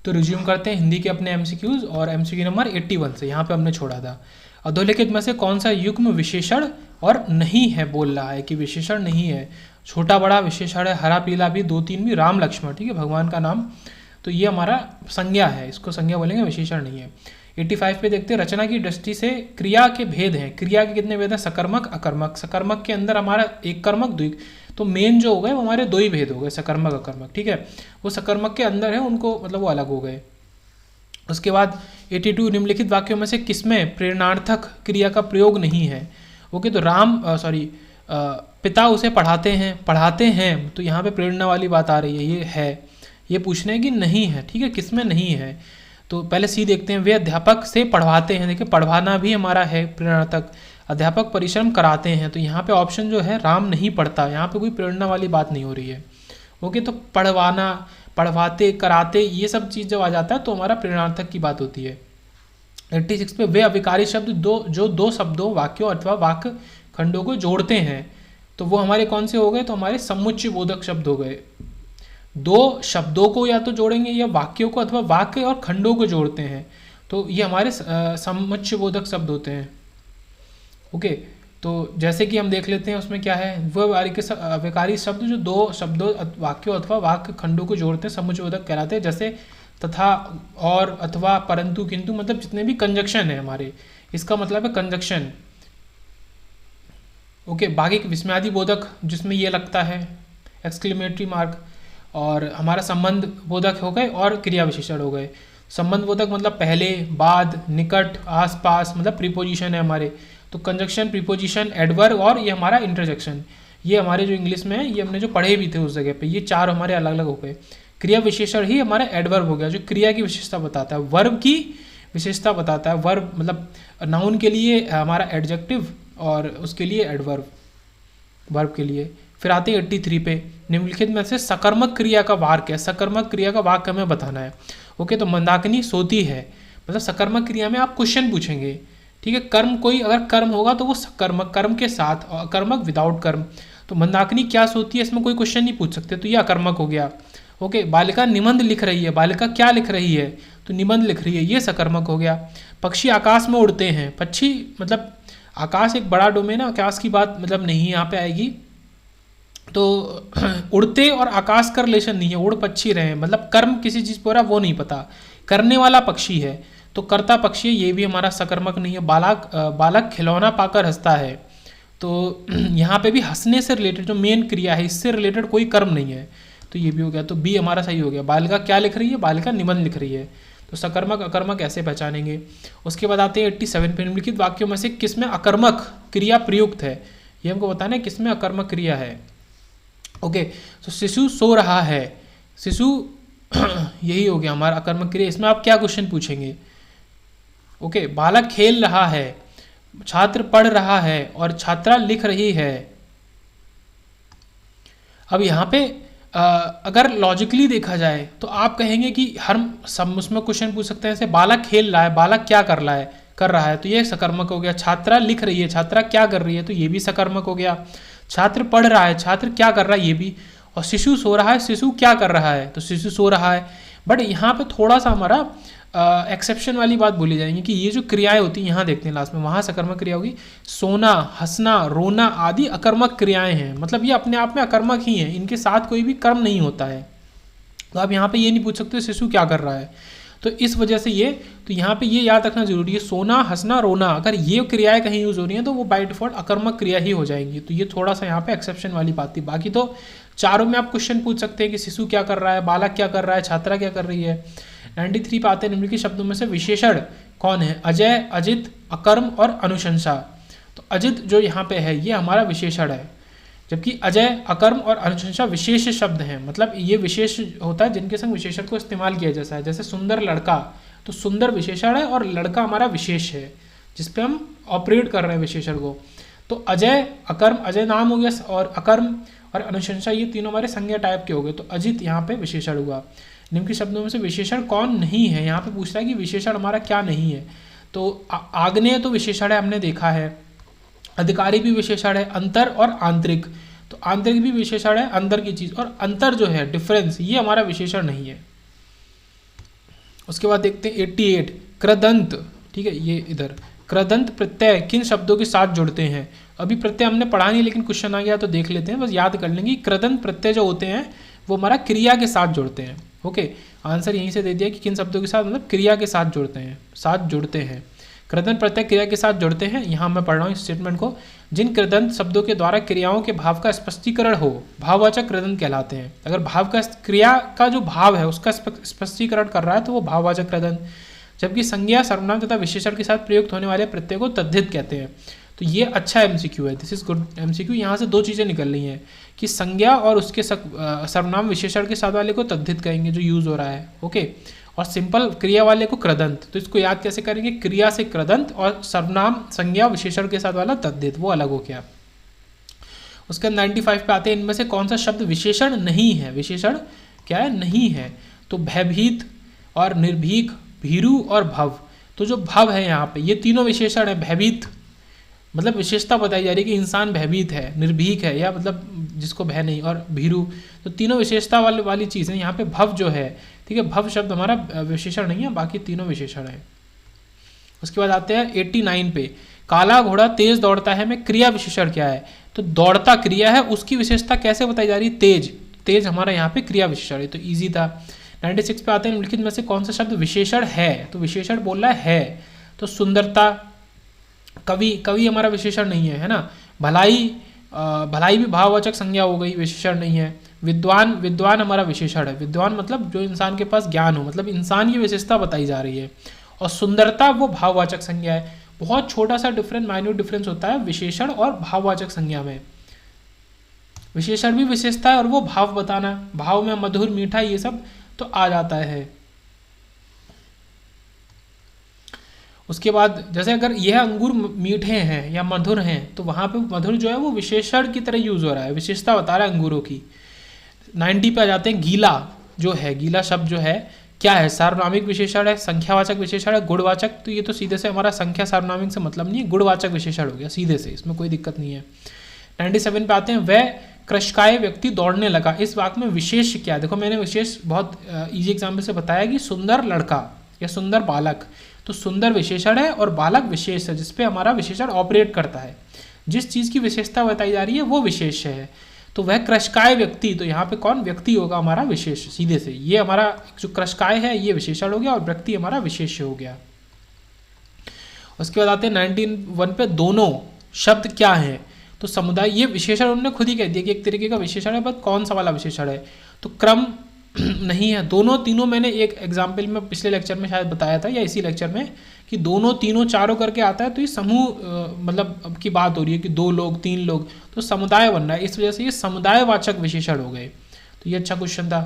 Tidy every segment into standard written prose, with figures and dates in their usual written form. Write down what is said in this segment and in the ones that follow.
तो रिज्यूम करते हैं हिंदी के अपने एमसीक्यूज और एमसीक्यू नंबर 81 से, यहाँ पे हमने छोड़ा था। अधोलिखित में से कौन सा युग्म विशेषण और नहीं है, बोल रहा है कि विशेषण नहीं है। छोटा बड़ा विशेषण है, हरा पीला भी, 2 3 भी, राम लक्ष्मण, ठीक है, भगवान का नाम, तो ये हमारा संज्ञा है, इसको संज्ञा बोलेंगे, विशेषण नहीं है। 85 पे देखते हैं, रचना की दृष्टि से क्रिया के भेद हैं। क्रिया के कितने भेद हैं? सकर्मक अकर्मक। सकर्मक के अंदर हमारा एक कर्मक द्विक, तो मेन जो हो गए वो हमारे 2 ही भेद हो गए, सकर्मक अकर्मक, ठीक है, वो सकर्मक के अंदर है, उनको मतलब वो अलग हो गए। उसके बाद 82, निम्नलिखित वाक्यों में से किसमें प्रेरणार्थक क्रिया का प्रयोग नहीं है? ओके, तो पिता उसे पढ़ाते हैं, तो यहाँ पे प्रेरणा वाली बात आ रही है, ये है, ये पूछना है कि नहीं है, ठीक है, किसमें नहीं है। तो पहले सी देखते हैं, वे अध्यापक से पढ़वाते हैं, देखिए पढ़वाना भी हमारा है प्रेरणार्थक। अध्यापक परिश्रम कराते हैं, तो यहाँ पे ऑप्शन जो है राम नहीं पढ़ता, यहाँ पे कोई प्रेरणा वाली बात नहीं हो रही है। ओके, तो पढ़वाना, पढ़वाते, कराते, ये सब चीज़ जब आ जाता है तो हमारा प्रेरणार्थक की बात होती है। 86 पे, वे अविकारी शब्द जो 2 शब्दों, वाक्यों अथवा वाक्य खंडों को जोड़ते हैं, तो वो हमारे कौन से हो गए? तो हमारे समुच्चय बोधक शब्द हो गए। 2 शब्दों को या तो जोड़ेंगे या वाक्यों को, अथवा वाक्य और खंडों को जोड़ते हैं, तो ये हमारे समुच्चय बोधक शब्द होते हैं। ओके, तो जैसे कि हम देख लेते हैं उसमें क्या है, वह अविकारी शब्द जो 2 शब्दों, वाक्यों अथवा वाक्य खंडों को जोड़ते हैं, समुच्चय बोधक कहलाते हैं। जैसे तथा, और, अथवा, परंतु, किंतु, मतलब जितने भी कंजक्शन है हमारे, इसका मतलब है कंजक्शन। ओके, बाकी विस्मयादि बोधक जिसमें ये लगता है एक्सक्लेमेटरी मार्क, और हमारा संबंध बोधक हो गए और क्रिया विशेषण हो गए। संबंध बोधक मतलब पहले, बाद, निकट, आसपास, मतलब प्रीपोजिशन है हमारे। तो कंजक्शन, प्रीपोजिशन, एडवर्ब और ये हमारा इंटरजेक्शन, ये हमारे जो इंग्लिश में है, ये हमने जो पढ़े भी थे उस जगह पे, ये 4 हमारे अलग अलग हो गए। क्रिया विशेषण ही हमारा एडवर्ब हो गया, जो क्रिया की विशेषता बताता है, वर्ब की विशेषता बताता है। वर्ब मतलब नाउन के लिए हमारा एडजेक्टिव और उसके लिए एडवर्ब, वर्ब के लिए। फिर आते हैं 83 पे, निम्नलिखित में से सकर्मक क्रिया का वाक्य है, सकर्मक क्रिया का वाक्य हमें बताना है। ओके, तो मंदाकिनी सोती है, मतलब सकर्मक क्रिया में आप क्वेश्चन पूछेंगे, ठीक है, कर्म कोई अगर कर्म होगा तो वो सकर्मक, कर्म के साथ, और अकर्मक विदाउट कर्म। तो मंदाकिनी क्या सोती है, इसमें कोई क्वेश्चन नहीं पूछ सकते, तो ये अकर्मक हो गया। ओके, बालिका निबंध लिख रही है, बालिका क्या लिख रही है, तो निबंध लिख रही है, ये सकर्मक हो गया। पक्षी आकाश में उड़ते हैं, पक्षी मतलब आकाश एक बड़ा डोमेन है, आकाश की बात मतलब नहीं यहाँ पे आएगी, तो उड़ते और आकाश का रिलेशन नहीं है, उड़ पक्षी रहे, मतलब कर्म किसी चीज़ पर वो नहीं पता, करने वाला पक्षी है, तो कर्ता पक्षी है, ये भी हमारा सकर्मक नहीं है। बालक खिलौना पाकर हंसता है, तो यहाँ पे भी हंसने से रिलेटेड जो मेन क्रिया है, इससे रिलेटेड कोई कर्म नहीं है, तो ये भी हो गया, तो बी हमारा सही हो गया। बालिका क्या लिख रही है, बालिका निबंध लिख रही है, तो सकर्मक अकर्मक ऐसे पहचानेंगे। उसके बाद आते हैं 87 पे, निम्नलिखित वाक्यों में से किसमें अकर्मक क्रिया प्रयुक्त है, ये हमको बताना है किसमें अकर्मक क्रिया है। ओके, तो शिशु सो रहा है, शिशु यही हो गया हमारा अकर्मक क्रिया, इसमें आप क्या क्वेश्चन पूछेंगे। ओके, बालक खेल रहा है, छात्र पढ़ रहा है और छात्रा लिख रही है। अब यहाँ पे अगर लॉजिकली देखा जाए तो आप कहेंगे कि हर सब उसमें क्वेश्चन पूछ सकते हैं, जैसे बालक खेल रहा है, बालक क्या कर रहा है, तो ये सकर्मक हो गया। छात्रा लिख रही है, छात्रा क्या कर रही है, तो ये भी सकर्मक हो गया। छात्र पढ़ रहा है, छात्र क्या कर रहा है, ये भी। और शिशु सो रहा है, शिशु क्या कर रहा है, तो शिशु सो रहा है। बट यहाँ पे थोड़ा सा हमारा एक्सेप्शन वाली बात बोली जाएगी कि ये जो क्रियाएं होती हैं, यहाँ देखते हैं लास्ट में, वहाँ सकर्मक क्रिया होगी। सोना, हंसना, रोना आदि अकर्मक क्रियाएं हैं, मतलब ये अपने आप में अकर्मक ही हैं, इनके साथ कोई भी कर्म नहीं होता है। तो आप यहाँ पे ये नहीं पूछ सकते शिशु क्या कर रहा है, तो इस वजह से ये, तो यहाँ पे ये याद रखना जरूरी है, सोना, हंसना, रोना, अगर ये क्रियाएं कहीं यूज हो रही हैं तो वो बाय डिफॉल्ट अकर्मक क्रिया ही हो जाएंगी। तो ये थोड़ा सा यहाँ पे एक्सेप्शन वाली बात थी। बाकी तो चारों में आप क्वेश्चन पूछ सकते हैं कि शिशु क्या कर रहा है, बालक क्या कर रहा है, छात्रा क्या कर रही है। 93 पे आते हैं, निम्नलिखित शब्दों में से विशेषण कौन है, अजय, अजित, अकर्म और अनुशंसा। तो अजित जो यहाँ पे है ये हमारा विशेषण है, जबकि अजय, अकर्म और अनुशंसा विशेष शब्द हैं, मतलब ये विशेष होता है जिनके संग विशेषण को इस्तेमाल किया जैसा है। जैसे सुंदर लड़का, तो सुंदर विशेषण है और लड़का हमारा विशेष है जिसपे हम ऑपरेट कर रहे हैं विशेषण को। तो अजय, अकर्म, अजय नाम हो गया, और अकर्म और अनुशंसा ये तीनों हमारे संज्ञा टाइप के हो गए। तो अजित यहाँ पे विशेषण हुआ। निम्नलिखित शब्दों में से विशेषण कौन नहीं है, यहाँ पे पूछता है कि विशेषण हमारा क्या नहीं है। तो आग्नेय तो विशेषण है, हमने देखा है। अधिकारी भी विशेषण है, अंतर और आंतरिक, तो आंतरिक भी विशेषण है, अंदर की चीज, और अंतर जो है डिफरेंस, ये हमारा विशेषण नहीं है। उसके बाद देखते हैं 88 कृदंत, ठीक है, ये इधर कृदंत प्रत्यय किन शब्दों के साथ जुड़ते हैं। अभी प्रत्यय हमने पढ़ा नहीं लेकिन क्वेश्चन आ गया तो देख लेते हैं, बस याद कर लेंगे। कृदंत प्रत्यय जो होते हैं वो हमारा क्रिया के साथ जुड़ते हैं। ओके, आंसर यहीं से दे दिया कि किन शब्दों के साथ, मतलब क्रिया के साथ जुड़ते हैं। कृदंत प्रत्यय क्रिया के साथ जुड़ते हैं। यहाँ मैं पढ़ रहा हूँ इस स्टेटमेंट को। जिन कृदंत शब्दों के द्वारा क्रियाओं के भाव का स्पष्टीकरण हो भाववाचक कृदंत कहलाते हैं। अगर भाव का, क्रिया का जो भाव है उसका स्पष्टीकरण कर रहा है तो वो भाववाचक कृदंत। जबकि संज्ञा, सर्वनाम तथा विशेषण के साथ प्रयुक्त होने वाले प्रत्यय को तद्धित कहते हैं। तो ये अच्छा एमसीक्यू है, दिस इज गुड एमसीक्यू। यहाँ से दो चीज़ें निकल रही हैं कि संज्ञा और उसके सर्वनाम विशेषण के साथ वाले को तद्धित कहेंगे जो यूज हो रहा है। ओके, और सिंपल क्रिया वाले को कृदंत। तो इसको याद कैसे करेंगे, क्रिया से कृदंत और सर्वनाम संज्ञा विशेषण के साथ वाला तद्धित, वो अलग हो गया। उसके 95 पे आते हैं, इनमें से कौन सा शब्द विशेषण नहीं है। विशेषण क्या है, नहीं है। तो भयभीत और निर्भीक, भीरु और भव। तो जो भव है यहाँ पे, ये तीनों विशेषण है। भयभीत मतलब विशेषता बताई जा रही है कि इंसान भयभीत है, निर्भीक है या मतलब जिसको भय नहीं, और भीरु, तो तीनों विशेषता वाली चीज़ है। यहाँ पे भव जो है, ठीक है, भव शब्द हमारा विशेषण नहीं है, बाकी तीनों विशेषण है। उसके बाद आते हैं 89 पे, काला घोड़ा तेज दौड़ता है में क्रिया विशेषण क्या है। तो दौड़ता क्रिया है, उसकी विशेषता कैसे बताई जा रही है, तेज। तेज हमारा यहाँ पे क्रिया विशेषण है, तो ईजी था। 96 पे आते हैं, निम्नलिखित में से कौन सा शब्द विशेषण है। तो विशेषण बोल रहा है। तो सुंदरता, कवि हमारा विशेषण नहीं है, है ना। भलाई भी भाववाचक संज्ञा हो गई, विशेषण नहीं है। विद्वान हमारा विशेषण है। विद्वान मतलब जो इंसान के पास ज्ञान हो, मतलब इंसान की विशेषता बताई जा रही है। और सुंदरता वो भाववाचक संज्ञा है। बहुत छोटा सा डिफरेंस, माइन्यूट डिफरेंस होता है विशेषण और भाववाचक संज्ञा में। विशेषण भी विशेषता है और वो भाव बताना, भाव में मधुर, मीठा, ये सब तो आ जाता है। उसके बाद जैसे अगर यह अंगूर मीठे हैं या मधुर हैं, तो वहाँ पे मधुर जो है वो विशेषण की तरह यूज हो रहा है, विशेषता बता रहा है अंगूरों की। 90 पे आ जाते हैं, गीला जो है, गीला शब्द जो है क्या है, सार्वनामिक विशेषण है, संख्यावाचक विशेषण है, गुणवाचक। तो ये तो सीधे से हमारा संख्या सार्वनामिक से मतलब नहीं है, गुणवाचक विशेषण हो गया सीधे से, इसमें कोई दिक्कत नहीं है। 97 पे आते हैं, वह कृशकाय व्यक्ति दौड़ने लगा। इस वाक्य में विशेष क्या है। देखो मैंने विशेष बहुत इजी एग्जाम्पल से बताया कि सुंदर लड़का या सुंदर बालक। तो सुंदर विशेषण है और बालक विशेष है, जिसपे हमारा विशेषण ऑपरेट करता है। जिस चीज़ की विशेषता बताई जा रही है वो विशेष है। तो वह कृशकाय व्यक्ति, तो यहाँ पे कौन व्यक्ति होगा हमारा विशेष, सीधे से। ये हमारा जो कृशकाय है ये विशेषण हो गया और व्यक्ति हमारा विशेष हो गया। उसके बाद आते हैं 91 पे, दोनों शब्द क्या है। तो समुदाय, ये विशेषण उन्होंने खुद ही कह दिया कि एक तरीके का विशेषण है, बट कौन सा वाला विशेषण है। तो क्रम नहीं है। दोनों तीनों मैंने एक एग्जाम्पल में पिछले लेक्चर में शायद बताया था या इसी लेक्चर में कि दोनों तीनों चारों करके आता है। तो ये समूह मतलब की बात हो रही है कि 2 लोग 3 लोग, तो समुदाय बन रहा है, इस वजह से ये समुदायवाचक विशेषण हो गए। तो ये अच्छा क्वेश्चन था।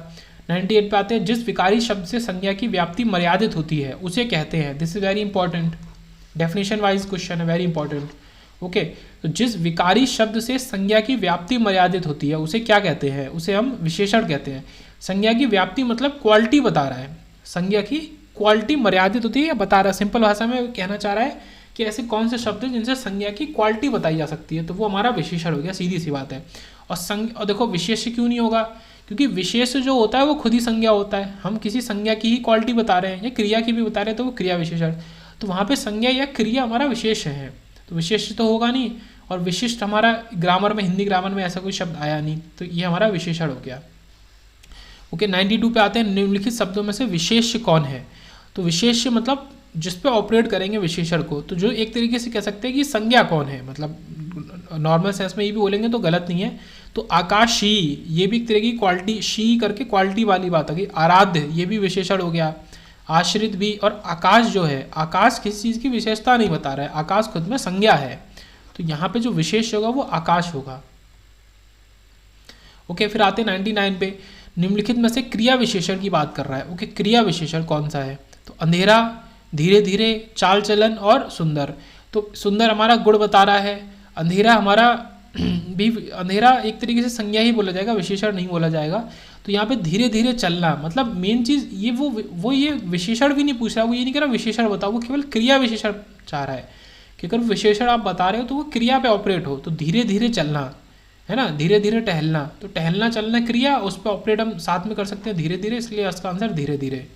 98 पे आते हैं, जिस विकारी शब्द से संज्ञा की व्याप्ति मर्यादित होती है उसे कहते हैं। This is very important, definition wise question है, वेरी इंपॉर्टेंट। ओके, तो जिस विकारी शब्द से संज्ञा की व्याप्ति मर्यादित होती है उसे क्या कहते हैं, उसे हम विशेषण कहते हैं। संज्ञा की व्याप्ति मतलब क्वालिटी बता रहा है, संज्ञा की क्वालिटी मर्यादित होती है या बता रहा है। सिंपल भाषा में कहना चाह रहा है कि ऐसे कौन से शब्द हैं जिनसे संज्ञा की क्वालिटी बताई जा सकती है, तो वो हमारा विशेषण हो गया, सीधी सी बात है। और देखो विशेष क्यों नहीं होगा, क्योंकि विशेष जो होता है वो खुद ही संज्ञा होता है। हम किसी संज्ञा की ही क्वालिटी बता रहे हैं या क्रिया की भी बता रहे हैं, तो वो क्रिया विशेषण। तो वहाँ पे संज्ञा या क्रिया हमारा विशेष है, तो विशेष तो होगा नहीं। और विशिष्ट हमारा ग्रामर में, हिंदी ग्रामर में ऐसा कोई शब्द आया नहीं, तो ये हमारा विशेषण हो गया। ओके, 92 पे आते हैं, निम्नलिखित शब्दों में से विशेष्य कौन है। तो विशेष्य मतलब जिस पे ऑपरेट करेंगे विशेषण को, तो जो एक तरीके से कह सकते हैं कि संज्ञा कौन है, मतलब नॉर्मल सेंस में ये भी बोलेंगे तो गलत नहीं है। तो आकाशी, ये भी एक तरह की क्वालिटी, शी करके क्वालिटी वाली बात होगी। आराध्य, ये भी विशेषण हो गया। आश्रित भी। और आकाश जो है, आकाश किसी चीज़ की विशेषता नहीं बता रहा है, आकाश खुद में संज्ञा है, तो यहाँ पे जो विशेष होगा वो आकाश होगा। ओके, फिर आते हैं 99 पे, निम्नलिखित में से क्रिया विशेषण की बात कर रहा है। ओके, क्रिया विशेषण कौन सा है। तो अंधेरा, धीरे धीरे, चाल चलन और सुंदर। तो सुंदर हमारा गुण बता रहा है, अंधेरा हमारा भी, अंधेरा एक तरीके से संज्ञा ही बोला जाएगा, विशेषण नहीं बोला जाएगा। तो यहाँ पे धीरे धीरे चलना मतलब मेन चीज़ ये वो ये विशेषण भी नहीं पूछ रहा, वो ये नहीं कह रहा विशेषण बताओ, वो केवल क्रिया विशेषण चाह रहा है कि अगर विशेषण आप बता रहे हो तो वो क्रिया पे ऑपरेट हो। तो धीरे धीरे चलना है ना, धीरे धीरे टहलना, तो टहलना चलना क्रिया, उस पर ऑपरेट हम साथ में कर सकते हैं धीरे धीरे, इसलिए इसका आंसर धीरे धीरे।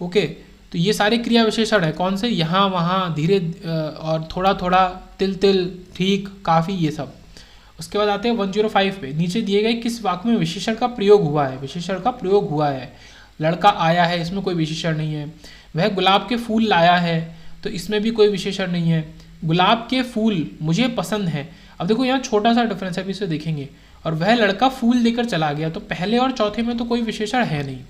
ओके, तो ये सारे क्रिया विशेषण है कौन से, यहाँ वहाँ, धीरे और थोड़ा थोड़ा, तिल तिल, ठीक, काफ़ी, ये सब। उसके बाद आते हैं 105 पे, नीचे दिए गए किस वाक्य में विशेषण का प्रयोग हुआ है, विशेषण का प्रयोग हुआ है। लड़का आया है, इसमें कोई विशेषण नहीं है। वह गुलाब के फूल लाया है, तो इसमें भी कोई विशेषण नहीं है। गुलाब के फूल मुझे पसंद है, अब देखो यहाँ छोटा सा डिफरेंस है, अभी इसे देखेंगे। और वह लड़का फूल लेकर चला गया, तो पहले और चौथे में तो कोई विशेषण है नहीं।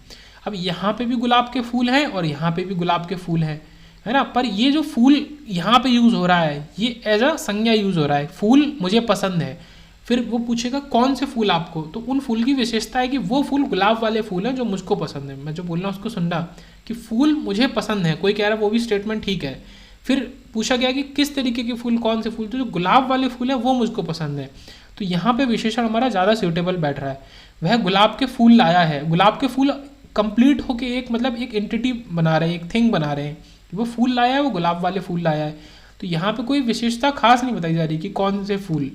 अब यहाँ पे भी गुलाब के फूल हैं और यहाँ पे भी गुलाब के फूल हैं, है ना। पर ये जो फूल यहाँ पे यूज़ हो रहा है, ये एज अ संज्ञा यूज़ हो रहा है, फूल मुझे पसंद है। फिर वो पूछेगा कौन से फूल आपको, तो उन फूल की विशेषता है कि वो फूल गुलाब वाले फूल हैं जो मुझको पसंद है। मैं जो बोल रहा हूँ उसको सुनना कि फूल मुझे पसंद है, कोई कह रहा है वो भी स्टेटमेंट ठीक है। फिर पूछा गया कि किस तरीके के फूल, कौन से फूल, तो जो गुलाब वाले फूल हैं वो मुझको पसंद है। तो यहाँ पे विशेषण हमारा ज़्यादा सूटेबल बैठ रहा है। वह गुलाब के फूल लाया है, गुलाब के फूल कंप्लीट होके एक मतलब एक एंटिटी बना रहे हैं, एक थिंग बना रहे हैं। वो फूल लाया है, वो गुलाब वाले फूल लाया है। तो यहाँ पे कोई विशेषता खास नहीं बताई जा रही कि कौन से फूल।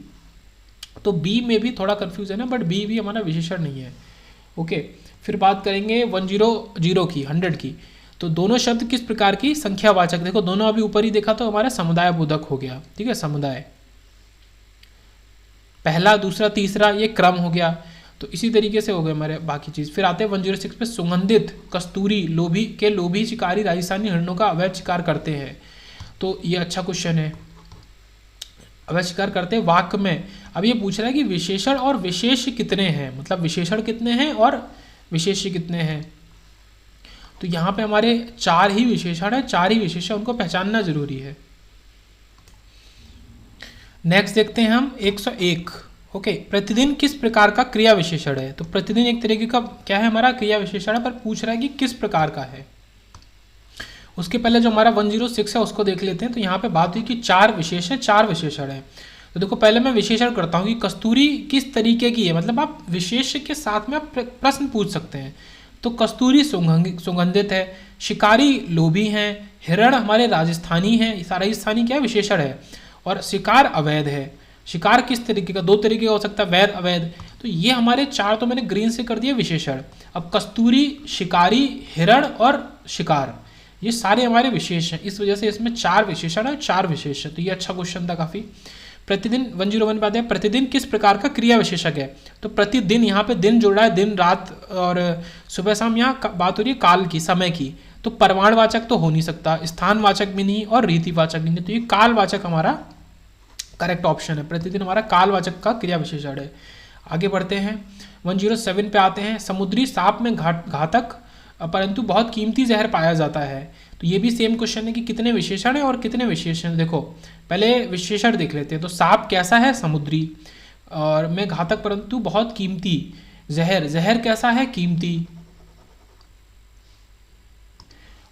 तो बी में भी थोड़ा कंफ्यूज है ना, बट बी भी हमारा विशेषण नहीं है। ओके, फिर बात करेंगे 100 की, 100 की। तो दोनों शब्द किस प्रकार की संख्यावाचक, देखो दोनों अभी ऊपर ही देखा तो हमारा समुदाय बोधक हो गया, ठीक है, समुदाय। पहला, दूसरा, तीसरा, ये क्रम हो गया। तो इसी तरीके से हो गए हमारे बाकी चीज़। फिर आते हैं 106 पे, सुगंधित कस्तूरी लोभी शिकारी राजस्थानी हिरणों का अवैध शिकार करते हैं। तो ये अच्छा क्वेश्चन है, अवैध शिकार करते हैं वाक्य में। अब ये पूछ रहा है कि विशेषण और विशेष्य कितने हैं, मतलब विशेषण कितने हैं और विशेष्य कितने हैं। तो यहाँ पे हमारे 4 ही विशेषण है, 4 ही विशेषण, उनको पहचानना जरूरी है। नेक्स्ट देखते हैं हम 101। ओके, प्रतिदिन किस प्रकार का क्रिया विशेषण है। तो प्रतिदिन एक तरीके का क्या है, हमारा क्रिया विशेषण है, पर पूछ रहा है कि किस प्रकार का है। उसके पहले जो हमारा 106 है उसको देख लेते हैं। तो यहाँ पे बात हुई कि 4 विशेष है, 4 विशेषण है। तो देखो पहले मैं विशेषण करता हूँ कि कस्तूरी किस तरीके की है, मतलब आप विशेष के साथ में आप प्रश्न पूछ सकते हैं। तो कस्तूरी सुगंधित है, शिकारी लोभी हैं, हिरण हमारे राजस्थानी हैं, राजस्थानी क्या है, विशेषण है। और शिकार अवैध है। शिकार किस तरीके का, 2 तरीके का हो सकता है, वैध अवैध। तो ये हमारे 4 तो मैंने ग्रीन से कर दिए विशेषण। अब कस्तूरी, शिकारी, हिरण और शिकार, ये सारे हमारे विशेष हैं, इस वजह से इसमें 4 विशेषण है, 4 विशेष है। तो ये अच्छा क्वेश्चन था काफ़ी। प्रतिदिन 101 बात है, प्रतिदिन किस प्रकार का क्रिया विशेषक है। तो प्रतिदिन, यहाँ पे दिन जुड़ रहा है, दिन रात और सुबह शाम। यहाँ बात हो रही है काल की, समय की। तो परमाणुवाचक तो हो नहीं सकता, स्थानवाचक भी नहीं और रीतिवाचक भी नहीं। तो ये कालवाचक हमारा करेक्ट ऑप्शन है। प्रतिदिन हमारा कालवाचक का क्रिया विशेषण है। आगे बढ़ते हैं 107 पे आते हैं। समुद्री सांप में घातक परंतु बहुत कीमती जहर पाया जाता है। तो ये भी सेम क्वेश्चन है कि कितने विशेषण है और कितने विशेषण। देखो पहले विशेषण देख लेते हैं। तो सांप कैसा है, समुद्री, और में घातक परंतु बहुत कीमती। जहर कैसा है, कीमती।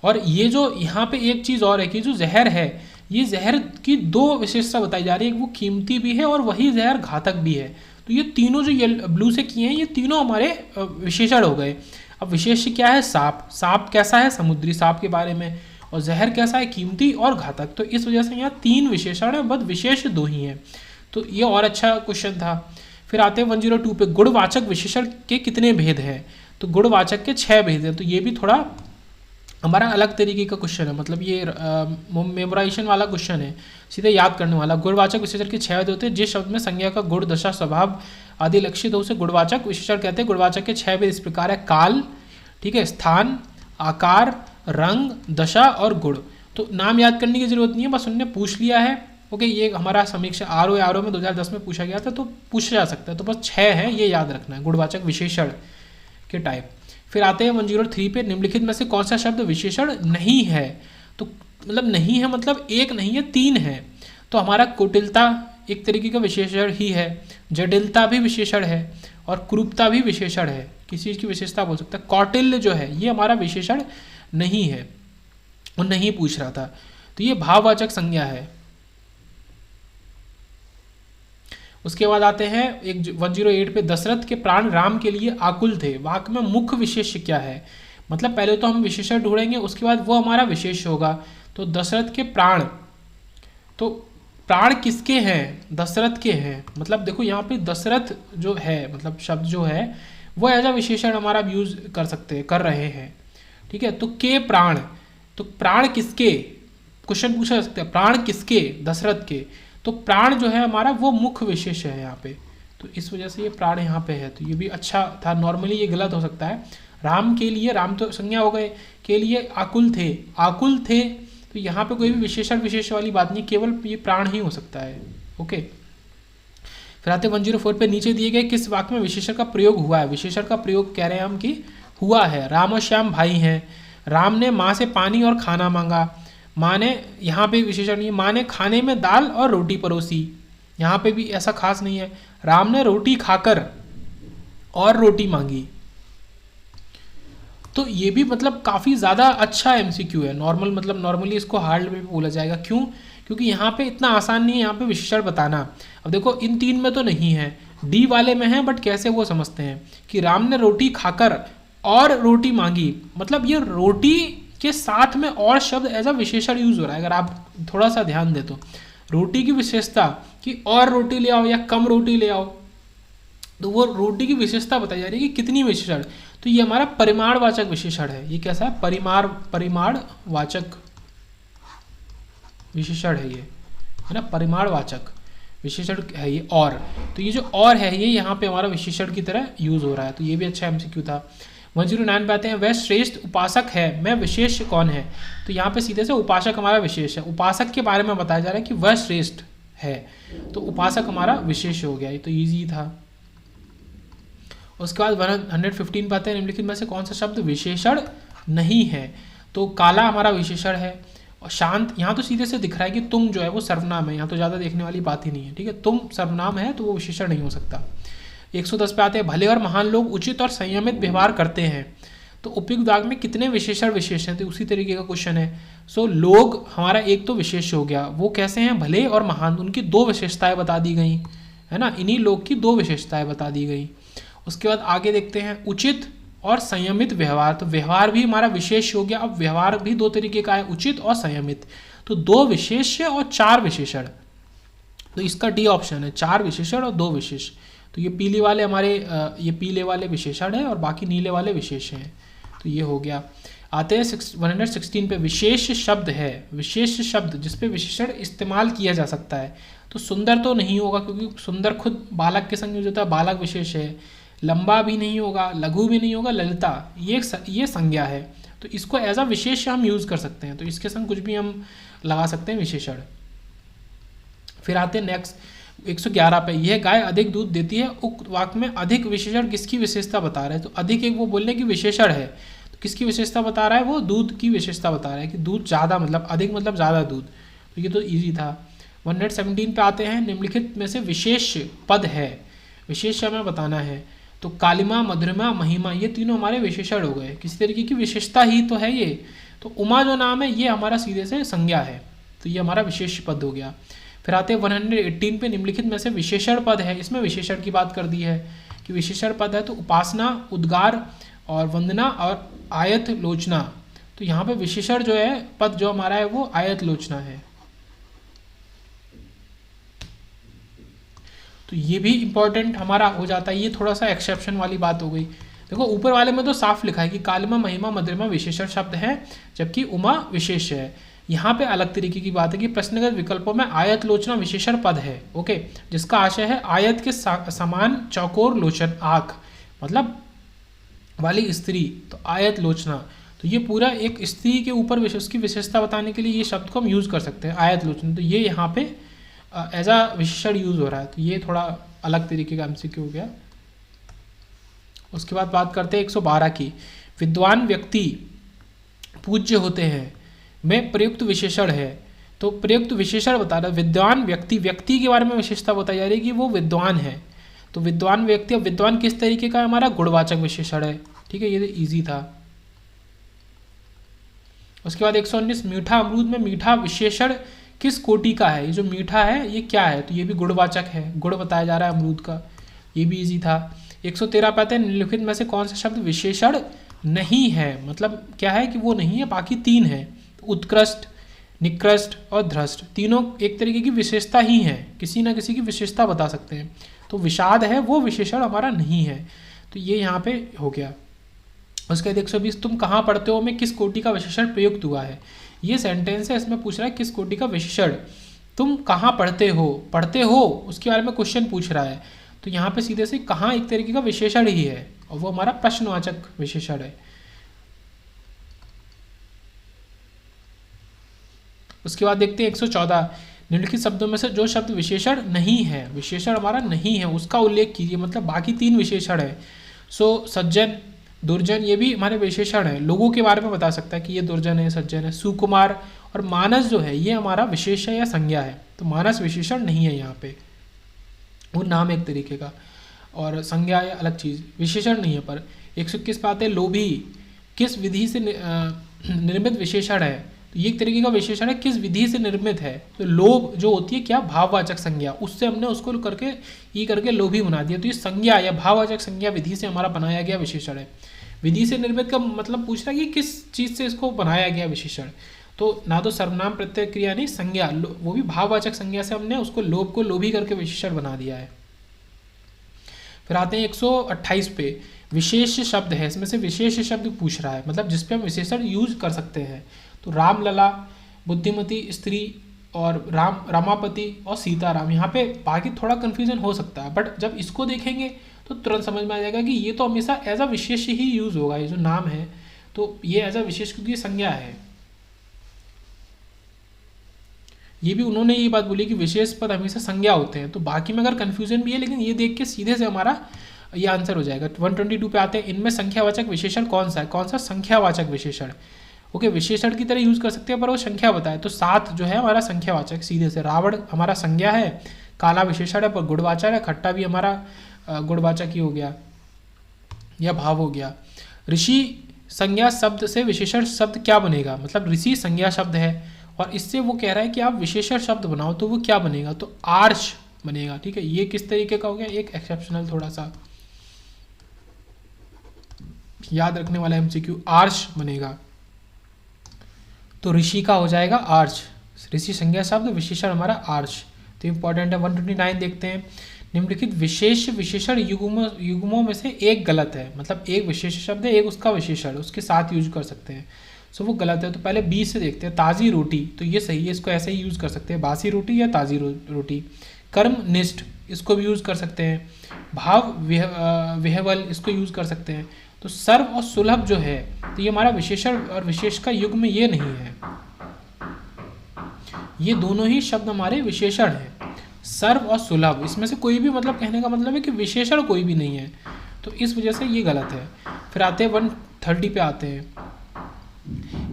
और ये जो यहाँ पे एक चीज़ और है कि जो जहर है, ये जहर की 2 विशेषता बताई जा रही है, वो कीमती भी है और वही जहर घातक भी है। तो ये तीनों जो ब्लू से किए हैं, ये तीनों हमारे विशेषण हो गए। अब विशेष क्या है, सांप कैसा है, समुद्री सांप के बारे में, और जहर कैसा है, कीमती और घातक। तो इस वजह से यहाँ 3 विशेषण है, बस विशेष 2 ही हैं। तो ये और अच्छा क्वेश्चन था। फिर आते हैं 102 पे, गुणवाचक विशेषण के कितने भेद हैं। तो गुणवाचक के 6 भेद हैं। तो ये भी थोड़ा हमारा अलग तरीके का क्वेश्चन है, मतलब ये मेमोराइजेशन वाला क्वेश्चन है, सीधे याद करने वाला। गुणवाचक विशेषण के 6 भेद होते हैं। जिस शब्द में संज्ञा का गुण, दशा, स्वभाव आदि लक्षित हो उसे गुणवाचक विशेषण कहते हैं। गुणवाचक के 6 भेद इस प्रकार है, काल, ठीक है, स्थान, आकार, रंग, दशा और गुण। तो नाम याद करने की जरूरत नहीं है, बस उनने पूछ लिया है। ओके, ये हमारा समीक्षा आर में 2010 में पूछा गया था, तो पूछा जा सकता है। तो बस 6 है, ये याद रखना है गुणवाचक विशेषण के टाइप। फिर आते हैं 103 पे, निम्नलिखित में से कौन सा शब्द विशेषण नहीं है। तो मतलब नहीं है, मतलब एक नहीं है, 3 है। तो हमारा कुटिलता एक तरीके का विशेषण ही है, जटिलता भी विशेषण है और क्रूरता भी विशेषण है। किसी चीज़ की विशेषता बोल सकता है। कौटिल्य जो है ये हमारा विशेषण नहीं है, वो नहीं पूछ रहा था। तो ये भाववाचक संज्ञा है। उसके बाद आते हैं 108 पे, दशरथ के प्राण राम के लिए आकुल थे। वाक्य में मुख्य विशेष्य क्या है। मतलब पहले तो हम विशेषण ढूंढेंगे, उसके बाद वो हमारा विशेष होगा। तो दशरथ के प्राण, तो प्राण किसके हैं, दशरथ के हैं। मतलब देखो यहाँ पे दशरथ जो है, मतलब शब्द जो है वो एज अ विशेषण हमारा यूज कर सकते हैं, कर रहे हैं। ठीक है। तो के प्राण, तो प्राण किसके, क्वेश्चन पूछा जा सकता है, प्राण किसके, दशरथ के। तो प्राण जो है हमारा वो मुख्य विशेष है यहाँ पे, तो इस वजह से ये प्राण यहाँ पे है। तो ये भी अच्छा था, नॉर्मली ये गलत हो सकता है। राम के लिए, राम तो संज्ञा हो गए, के लिए आकुल थे, आकुल थे, तो यहाँ पे कोई भी विशेषण विशेष वाली बात नहीं, केवल ये प्राण ही हो सकता है। ओके, फिर आते 104 पे, नीचे दिए गए किस वाक्य में विशेषण का प्रयोग हुआ है। विशेषण का प्रयोग कह रहे हैं हम कि हुआ है। राम और श्याम भाई हैं, राम ने माँ से पानी और खाना मांगा, माँ ने, यहाँ पे विशेषण नहीं, माँ ने खाने में दाल और रोटी परोसी, यहाँ पे भी ऐसा खास नहीं है। राम ने रोटी खाकर और रोटी मांगी, तो ये भी मतलब काफ़ी ज़्यादा अच्छा एमसीक्यू है। नॉर्मल मतलब नॉर्मली इसको हार्ड में बोला जाएगा, क्यों, क्योंकि यहाँ पे इतना आसान नहीं है यहाँ पे विशेषण बताना। अब देखो इन 3 में तो नहीं है, डी वाले में है, बट कैसे वो समझते हैं कि राम ने रोटी खाकर और रोटी मांगी, मतलब ये रोटी के साथ में और शब्द एज अ विशेषण यूज हो रहा है। अगर आप थोड़ा सा ध्यान दे तो रोटी की विशेषता कि और रोटी ले आओ या कम रोटी ले आओ, तो वो रोटी की विशेषता बताई जा रही है कि कितनी विशेषण। तो ये हमारा परिमाणवाचक विशेषण है। ये कैसा है, परिमाणवाचक विशेषण है, ये है ना, परिमाणवाचक विशेषण है ये। और तो ये जो और है ये यहाँ पे हमारा विशेषण की तरह यूज हो रहा है, तो ये भी अच्छा एमसीक्यू था। 109 पे आते हैं, वह श्रेष्ठ उपासक है, मैं विशेष कौन है। तो यहाँ पे सीधे से उपासक हमारा विशेष है, उपासक के बारे में बताया जा रहा है कि वह श्रेष्ठ है, तो उपासक हमारा विशेष हो गया, ये तो ईजी था। उसके बाद 115 पे आते हैं, निम्नलिखित में से कौन सा शब्द विशेषण नहीं है। तो काला हमारा विशेषण है, और शांत, यहाँ तो सीधे से दिख रहा है कि तुम जो है वो सर्वनाम है, यहाँ तो ज़्यादा देखने वाली बात ही नहीं है, ठीक है। तुम सर्वनाम है तो वो विशेषण नहीं हो सकता। 110 पे आते हैं, भले और महान लोग उचित और संयमित व्यवहार करते हैं। तो उपयुक्त वाक्य में कितने विशेषण विशेष हैं, तो उसी तरीके का क्वेश्चन है। सो लोग हमारा एक तो विशेष हो गया, वो कैसे हैं, भले और महान, उनकी 2 विशेषताएं बता दी गई, है ना, इन्हीं लोग की 2 विशेषताएं बता दी गई। उसके बाद आगे देखते हैं, उचित और संयमित व्यवहार, तो व्यवहार भी हमारा विशेष हो गया। अब व्यवहार भी 2 तरीके का है, उचित और संयमित, तो 2 विशेष्य और 4 विशेषण, तो इसका डी ऑप्शन है, 4 विशेषण और 2 विशेष। तो ये पीले वाले हमारे ये पीले वाले विशेषण है और बाकी नीले वाले विशेष हैं, तो ये हो गया। आते हैं 116 पे, विशेष शब्द है, विशेष शब्द जिसपे विशेषण इस्तेमाल किया जा सकता है। तो सुंदर तो नहीं होगा, क्योंकि सुंदर खुद बालक के संग यूज होता है, बालक विशेष है। लंबा भी नहीं होगा, लघु भी नहीं होगा, ललिता ये संज्ञा है, तो इसको एज अ विशेष हम यूज कर सकते हैं, तो इसके संग कुछ भी हम लगा सकते हैं विशेषण। फिर आते हैं नेक्स्ट 111 पे, यह गाय अधिक दूध देती है, उक्त वाक्य में अधिक विशेषण किसकी विशेषता बता रहा है। तो अधिक एक वो बोलने की विशेषण है, तो किसकी विशेषता बता रहा है, वो दूध की विशेषता बता रहा है कि दूध ज़्यादा, मतलब अधिक मतलब ज़्यादा दूध, तो ये तो ईजी था। 117 पे आते हैं, निम्नलिखित में से विशेष पद है, विशेष हमें बताना है। तो कालिमा, मधुरिमा, महिमा, ये तीनों हमारे विशेषण हो गए, किसी तरीके की विशेषता ही तो है ये। तो उमा जो नाम है ये हमारा सीधे से संज्ञा है, तो ये हमारा विशेष पद हो गया। फिर आते हैं 118 पे, निम्नलिखित में से विशेषण पद है, इसमें विशेषण की बात कर दी है कि विशेषण पद है। तो उपासना, उद्गार और वंदना और आयत लोचना, तो यहाँ पे विशेषण जो है पद जो हमारा है वो आयत लोचना है, तो ये भी इंपॉर्टेंट हमारा हो जाता है। ये थोड़ा सा एक्सेप्शन वाली बात हो गई। देखो ऊपर वाले में तो साफ लिखा है कि कालिमा, महिमा, मधुरिमा विशेषण शब्द है, जबकि उमा विशेष है। यहाँ पे अलग तरीके की बात है कि प्रश्नगत विकल्पों में आयत लोचना विशेषण पद है, ओके, जिसका आशय है आयत के समान चौकोर लोचन आँख, मतलब वाली स्त्री, तो आयत लोचना। तो ये पूरा एक स्त्री के ऊपर उसकी विशेषता बताने के लिए ये शब्द को हम यूज़ कर सकते हैं, आयत लोचन। तो ये यहाँ पे एज अ विशेषण यूज हो रहा है, तो ये थोड़ा अलग तरीके का एमसीक्यू हो गया। उसके बाद बात करते हैं 112 की, विद्वान व्यक्ति पूज्य होते हैं में प्रयुक्त विशेषण है। तो प्रयुक्त विशेषण बता रहा है, विद्वान व्यक्ति, व्यक्ति के बारे में विशेषता बताई जा रही है कि वो विद्वान है। तो विद्वान व्यक्ति, अब विद्वान किस तरीके का हमारा गुणवाचक विशेषण है, ठीक है, ये ईजी था। उसके बाद 119, मीठा अमरूद में मीठा विशेषण किस कोटि का है। ये जो मीठा है ये क्या है, तो ये भी गुणवाचक है, गुण बताया जा रहा है अमरूद का, ये भी इजी था। 113 पे आते हैं, निम्नलिखित में से कौन सा शब्द विशेषण नहीं है, मतलब क्या है कि वो नहीं है, बाकी 3 है। तो उत्कृष्ट, निकृष्ट और धृष्ट, तीनों एक तरीके की विशेषता ही है, किसी ना किसी की विशेषता बता सकते हैं। तो विषाद है वो विशेषण हमारा नहीं है, तो ये यहाँ पे हो गया। उसके बाद 120 तुम कहाँ पढ़ते हो में किस कोटि का विशेषण प्रयुक्त हुआ है। ये सेंटेंस है, इसमें पूछ रहा है किस कोटि का विशेषण, तुम कहाँ पढ़ते हो उसके बारे में क्वेश्चन पूछ रहा है। तो यहाँ पे सीधे से कहाँ एक तरीके का विशेषण ही है और वो हमारा प्रश्नवाचक विशेषण है। उसके बाद देखते हैं 114, निम्नलिखित शब्दों में से जो शब्द विशेषण नहीं है, विशेषण हमारा नहीं है उसका उल्लेख कीजिए। मतलब बाकी 3 विशेषण है। सो सज्जन, दुर्जन ये भी हमारे विशेषण है, लोगों के बारे में बता सकता है कि ये दुर्जन है, सज्जन है। सुकुमार और मानस जो है ये हमारा विशेष है या संज्ञा है, तो मानस विशेषण नहीं है यहाँ पे, वो नाम एक तरीके का, और संज्ञा या अलग चीज़, विशेषण नहीं है। पर 121 पे आते हैं लोभी, किस विधि से निर्मित विशेषण है, तो ये एक तरीके का विशेषण है, किस विधि से निर्मित है। तो लोभ जो होती है क्या, भाववाचक संज्ञा, उससे हमने उसको करके ई करके लोभी बना दिया, तो ये संज्ञा या भाववाचक संज्ञा विधि से हमारा बनाया गया विशेषण है। विधि से निर्मित का मतलब पूछ रहा है कि किस चीज़ से इसको बनाया गया विशेषण, तो ना तो सर्वनाम प्रत्यय क्रिया नहीं, संज्ञा, वो भी भाववाचक संज्ञा से हमने उसको लोभ को लोभी करके विशेषण बना दिया है। फिर आते हैं 128 पे, विशेष शब्द है, इसमें से विशेष शब्द पूछ रहा है, मतलब जिसपे हम विशेषण यूज कर सकते हैं। तो रामलला, बुद्धिमती स्त्री और रामापति और सीताराम, यहाँ पे बाकी थोड़ा कन्फ्यूजन हो सकता है, बट जब इसको देखेंगे तो तुरंत समझ में आ जाएगा कि ये तो हमेशा as a wishes he use होगा, ये जो नाम है तो ये एज अ विशेष, क्योंकि ये संज्ञा है। ये भी उन्होंने ये बात बोली कि विशेष पद हमेशा संज्ञा होते हैं, तो बाकी में अगर कन्फ्यूजन भी है, लेकिन ये देख के सीधे से हमारा ये आंसर हो जाएगा। 122 पे आते हैं, इनमें संख्यावाचक विशेषण कौन सा है, कौन सा संख्यावाचक विशेषण, ओके विशेषण की तरह यूज कर सकते हैं पर वो संख्या बताए, तो 7 जो है हमारा संख्यावाचक सीधे से। रावण हमारा संज्ञा है, काला विशेषण है पर गुणवाचक है, खट्टा भी हमारा गुणवाचक ही हो गया या भाव हो गया। ऋषि संज्ञा शब्द से विशेषण शब्द क्या बनेगा, मतलब ऋषि संज्ञा शब्द है और इससे वो कह रहा है कि आप विशेषण शब्द बनाओ, तो वो क्या बनेगा, तो आर्ष बनेगा। ठीक है, ये किस तरीके का हो गया, एक एक्सेप्शनल थोड़ा सा याद रखने वाला एमसीक्यू, आर्ष बनेगा, तो ऋषि का हो जाएगा आर्ष, ऋषि संज्ञा शब्द विशेषण हमारा आर्ष, तो इंपॉर्टेंट है। 129 देखते हैं, निम्नलिखित विशेष विशेषण युग्मों में से एक गलत है, मतलब एक विशेष शब्द है, एक उसका विशेषण, उसके साथ यूज कर सकते हैं, सो वो गलत है। तो पहले बी से देखते हैं, ताज़ी रोटी, तो ये सही है, इसको ऐसे ही यूज़ कर सकते हैं, बासी रोटी या ताज़ी रोटी। कर्मनिष्ठ, इसको भी यूज़ कर सकते हैं। भाव विह्वल, इसको यूज़ कर सकते हैं। तो सर्व और सुलभ जो है, तो ये हमारा विशेषण और विशेष का युग में ये नहीं है, ये दोनों ही शब्द हमारे विशेषण हैं, सर्व और सुलभ, इसमें से कोई भी, मतलब कहने का मतलब है कि विशेषण कोई भी नहीं है, तो इस वजह से ये गलत है। फिर आते हैं 130 पे आते हैं,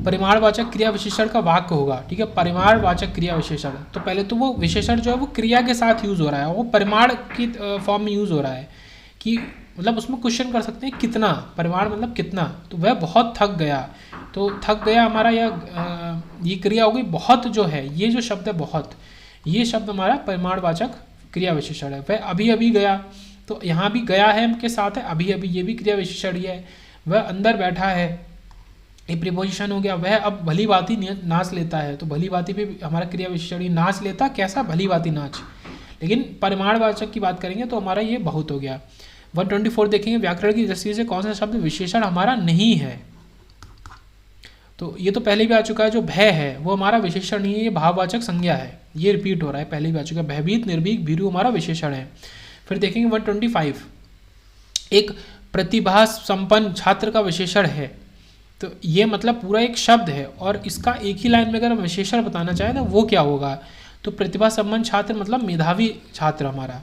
परिमाणवाचक क्रिया विशेषण का वाक्य होगा, ठीक है, परिमाणवाचक क्रिया विशेषण, तो पहले तो वो विशेषण जो है वो क्रिया के साथ यूज हो रहा है, वो परिमाण की फॉर्म में यूज हो रहा है, कि मतलब उसमें क्वेश्चन कर सकते हैं कितना, परिमाण मतलब कितना, तो वह बहुत थक गया, तो थक गया हमारा ये क्रिया हो गई। बहुत जो है, ये जो शब्द है बहुत, ये शब्द हमारा परिमाणवाचक क्रिया विशेषण है। वह अभी अभी गया, तो यहाँ भी गया है के साथ है अभी अभी, ये भी क्रिया विशेषण ही है। वह अंदर बैठा है, ये प्रीपोजिशन हो गया। वह अब भली भांति नाच लेता है, तो भली भांति भी हमारा क्रिया विशेषण, नाच लेता कैसा, भली भांति नाच, लेकिन परिमाणवाचक की बात करेंगे तो हमारा ये बहुत हो गया। 124 देखेंगे, व्याकरण की दृष्टि से कौन सा शब्द विशेषण हमारा नहीं है, तो ये तो पहले भी आ चुका है, जो भय है वो हमारा विशेषण नहीं है, ये भाववाचक संज्ञा है, ये रिपीट हो रहा है, पहले भी आ चुका है। भयभीत, निर्भीक, भीरू हमारा विशेषण है। फिर देखेंगे 125, एक प्रतिभा संपन्न छात्र का विशेषण है, तो ये मतलब पूरा एक शब्द है और इसका एक ही लाइन में अगर हम विशेषण बताना चाहें ना वो क्या होगा, तो प्रतिभा संपन्न छात्र मतलब मेधावी छात्र हमारा,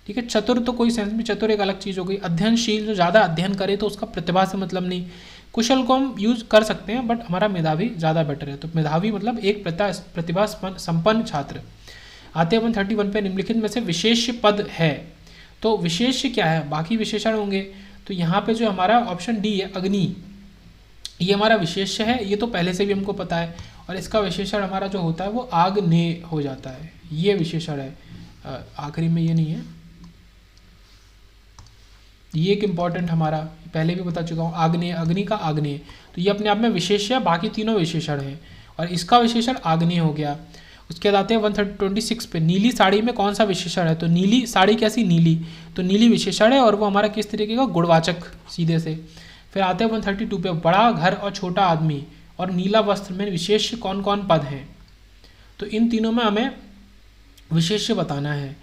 ठीक है। चतुर तो कोई सेंस में, चतुर एक अलग चीज़ हो गई। अध्ययनशील, जो ज़्यादा अध्ययन करे, तो उसका प्रतिभा से मतलब नहीं। कुशल को हम यूज कर सकते हैं बट हमारा मेधावी ज़्यादा बेटर है, तो मेधावी मतलब एक प्रतिभा संपन्न छात्र। आते हैं 131 पे, निम्नलिखित में से विशेष पद है, तो विशेष क्या है, बाकी विशेषण होंगे, तो यहाँ पे जो हमारा ऑप्शन डी है अग्नि, ये हमारा विशेष्य है, ये तो पहले से भी हमको पता है, और इसका विशेषण हमारा जो होता है वो आग्नेय हो जाता है, ये विशेषण है। आखिरी में ये नहीं है, ये एक इम्पॉर्टेंट हमारा पहले भी बता चुका हूँ, आग्नेय, अग्नि का आग्नेय, तो ये अपने आप में विशेष्य है, बाकी तीनों विशेषण हैं और इसका विशेषण आग्नेय हो गया। उसके बाद आते हैं 126 पे, नीली साड़ी में कौन सा विशेषण है, तो नीली साड़ी कैसी, नीली, तो नीली विशेषण है और वो हमारा किस तरीके का, गुणवाचक सीधे से। फिर आते हैं 132 पे, बड़ा घर और छोटा आदमी और नीला वस्त्र में विशेष्य कौन कौन पद हैं। तो इन तीनों में हमें विशेष्य बताना है।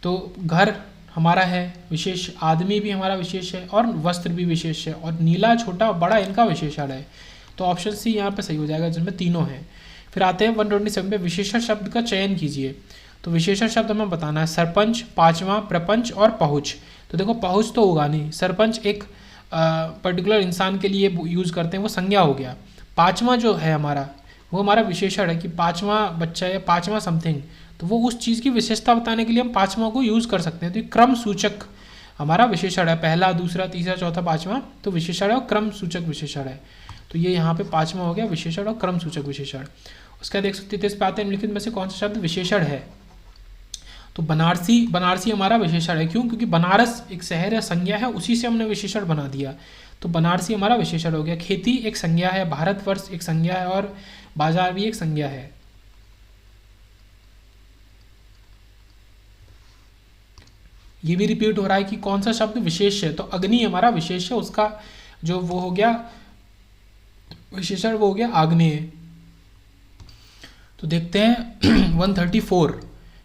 तो घर हमारा है विशेष, आदमी भी हमारा विशेष है और वस्त्र भी विशेष है, और नीला छोटा बड़ा इनका विशेषण है। तो ऑप्शन सी यहाँ पे सही हो जाएगा, जिसमें तीनों हैं। फिर आते हैं 127 पे, विशेषण शब्द का चयन कीजिए। तो विशेषण शब्द हमें बताना है सरपंच, पांचवा, प्रपंच और पहुँच। तो देखो पहुँच तो होगा नहीं, सरपंच एक पर्टिकुलर इंसान के लिए यूज़ करते हैं, वो संज्ञा हो गया। पांचवा जो है हमारा, वो हमारा विशेषण है कि पांचवा बच्चा या पांचवा समथिंग, तो वो उस चीज़ की विशेषता बताने के लिए हम पांचवा को यूज़ कर सकते हैं। तो ये क्रम सूचक हमारा विशेषण है, पहला, दूसरा, तीसरा, चौथा, पांचवा, तो विशेषण है और क्रम सूचक विशेषण है। तो ये यहाँ पे पांचवा हो गया विशेषण और क्रम सूचक विशेषण। उसका 133 पे आते हैं, निम्नलिखित में से कौन सा शब्द विशेषण है। तो बनारसी, बनारसी हमारा विशेषण है। क्यों? क्योंकि बनारस एक शहर या संज्ञा है, उसी से हमने विशेषण बना दिया, तो बनारसी हमारा विशेषण हो गया। खेती एक संज्ञा है, भारतवर्ष एक संज्ञा है और बाजार भी एक संज्ञा है। ये भी रिपीट हो रहा है कि कौन सा शब्द विशेष है। तो अग्नि हमारा विशेष है, उसका जो वो हो गया विशेषण, वो हो गया आग्नेय। तो देखते हैं 134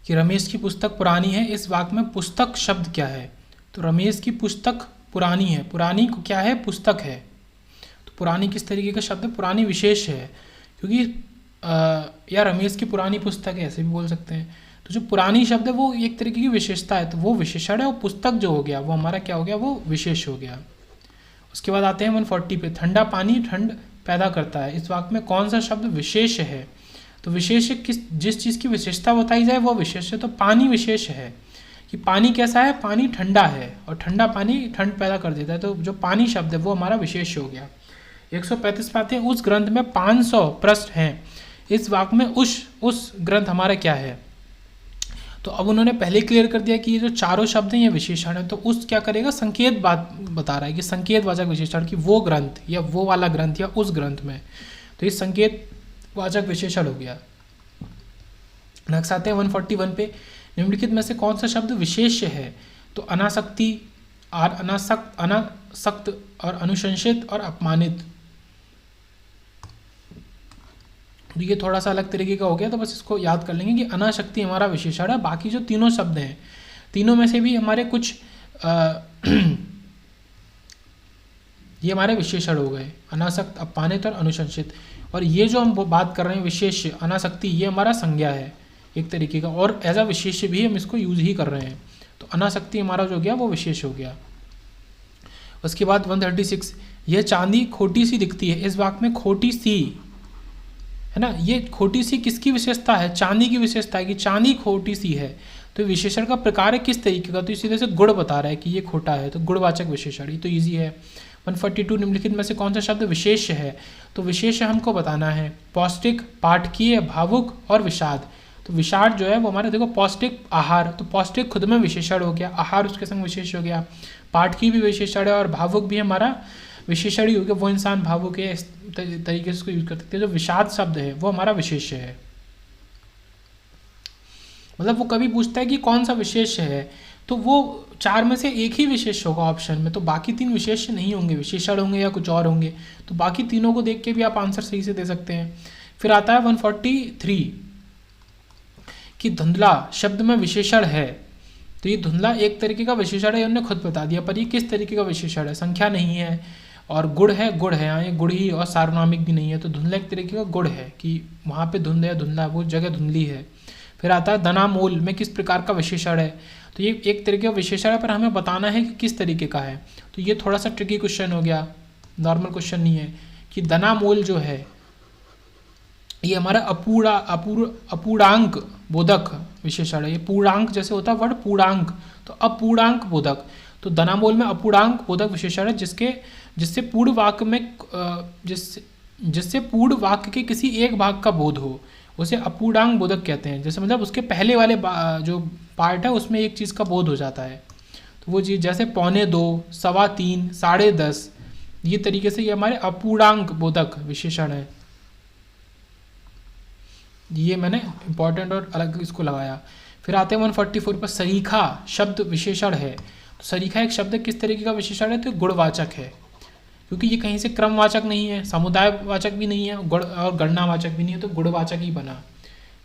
कि रमेश की पुस्तक पुरानी है, इस वाक्य में पुस्तक शब्द क्या है। तो रमेश की पुस्तक पुरानी है, पुरानी को क्या है, पुस्तक है। तो पुरानी किस तरीके का शब्द है, पुरानी विशेष है, क्योंकि या रमेश की पुरानी पुस्तक है, ऐसे भी बोल सकते हैं। तो जो पुरानी शब्द है वो एक तरीके की विशेषता है, तो वो विशेषण है, और पुस्तक जो हो गया वो हमारा क्या हो गया, वो विशेष हो गया। उसके बाद आते हैं 140 पे, ठंडा पानी ठंड पैदा करता है, इस वाक्य में कौन सा शब्द विशेष है। तो विशेष जिस चीज़ की विशेषता बताई जाए वो विशेष है। तो पानी विशेष है कि पानी कैसा है, पानी ठंडा है, और ठंडा पानी ठंड पैदा कर देता है। तो जो पानी शब्द है वो हमारा विशेष हो गया। 135 पाते हैं, उस ग्रंथ में 500 पृष्ठ हैं, इस वाक्य में उस ग्रंथ हमारा क्या है। तो अब उन्होंने पहले क्लियर कर दिया कि ये जो चारों शब्द हैं ये विशेषण है। तो उस क्या करेगा, संकेत बात बता रहा है कि संकेतवाचक विशेषण, कि वो ग्रंथ या वो वाला ग्रंथ या उस ग्रंथ में, तो ये संकेतवाचक विशेषण हो गया। नेक्स्ट आते हैं 141 पे, निम्नलिखित में से कौन सा शब्द विशेष है। तो अनासक्ति, अनासक्त और अनुशंसित और अपमानित। तो ये थोड़ा सा अलग तरीके का हो गया, तो बस इसको याद कर लेंगे कि अनाशक्ति हमारा विशेषण है। बाकी जो तीनों शब्द हैं, तीनों में से भी हमारे कुछ ये हमारे विशेषण हो गए, अनासक्त, अपमानित और अनुशंसित। और ये जो हम बात कर रहे हैं विशेष, अनासक्ति, ये हमारा संज्ञा है एक तरीके का, और एज अ विशेष भी हम इसको यूज ही कर रहे हैं। तो अनासक्ति हमारा जो गया वो विशेष हो गया। उसके बाद 136, यह चांदी खोटी सी दिखती है, इस वाक्य में खोटी सी है ना, ये खोटी सी किसकी विशेषता है, चांदी की विशेषता है कि चांदी खोटी सी है। तो विशेषण का प्रकार है किस तरीके का, तो इसी तरह से गुण बता रहा है कि ये खोटा है, तो गुणवाचक विशेषण, ये तो ईजी है। 142, निम्नलिखित में से कौन सा शब्द विशेष है। तो विशेष हमको बताना है पौष्टिक, पाठकीय, भावुक और विषाद। तो विषाद जो है वो हमारे, देखो पौष्टिक आहार, तो पौष्टिक खुद में विशेषण हो गया, आहार उसके संग विशेष हो गया, पाठकीय भी विशेषण है और भावुक भी हमारा विशेषण ही हो गया, वो इंसान भावुक है, इस तरीके से उसको यूज कर सकते हैं। जो विषाद शब्द है वो हमारा विशेष है, मतलब वो कभी पूछता है कि कौन सा विशेष है, तो वो चार में से एक ही विशेष होगा ऑप्शन में, तो बाकी तीन विशेष नहीं होंगे, विशेषण होंगे या कुछ और होंगे। तो बाकी तीनों को देख के भी आप आंसर सही से दे सकते हैं। फिर आता है 143 कि धुंधला शब्द में विशेषण है। तो ये धुंधला एक तरीके का विशेषण है, उन्होंने खुद बता दिया, पर ये किस तरीके का विशेषण है, संख्या नहीं है, और गुड़ है, गुड़ है, हाँ ये गुड़ ही, और सार्वनामिक भी नहीं है। तो धुंधला एक तरीके का गुड़ है कि वहाँ पे धुंध है, धुंधला, वो जगह धुंधली है। फिर आता है धनामूल में किस प्रकार का विशेषण है। तो ये एक तरीके का विशेषण है, पर हमें बताना है कि किस तरीके का है। तो ये थोड़ा सा ट्रिकी क्वेश्चन हो गया, नॉर्मल क्वेश्चन नहीं है। कि धनामूल जो है ये हमारा अपूर्णांक बोधक विशेषण है। ये पूर्णांक जैसे होता है वर्ड पूर्णांक, तो अपूर्णांक बोधक। तो धनामूल में अपूर्णांक बोधक विशेषण है जिससे पूर्ण वाक्य में जिससे पूर्ण वाक्य के किसी एक भाग का बोध हो, उसे अपूर्णांक बोधक कहते हैं। जैसे मतलब उसके पहले वाले जो पार्ट है उसमें एक चीज़ का बोध हो जाता है, तो वो चीज़ जैसे 2.25, 3.25, 10.5, ये तरीके से ये हमारे अपूर्णांक बोधक विशेषण है। ये मैंने इंपॉर्टेंट और अलग इसको लगाया। फिर आते हैं 144 पर, सरीखा शब्द विशेषण है। तो सरीखा एक शब्द किस तरीके का विशेषण है, तो गुणवाचक है। क्योंकि ये कहीं से क्रमवाचक नहीं है, समुदायवाचक भी नहीं है और गणनावाचक भी नहीं है, तो गुणवाचक ही बना।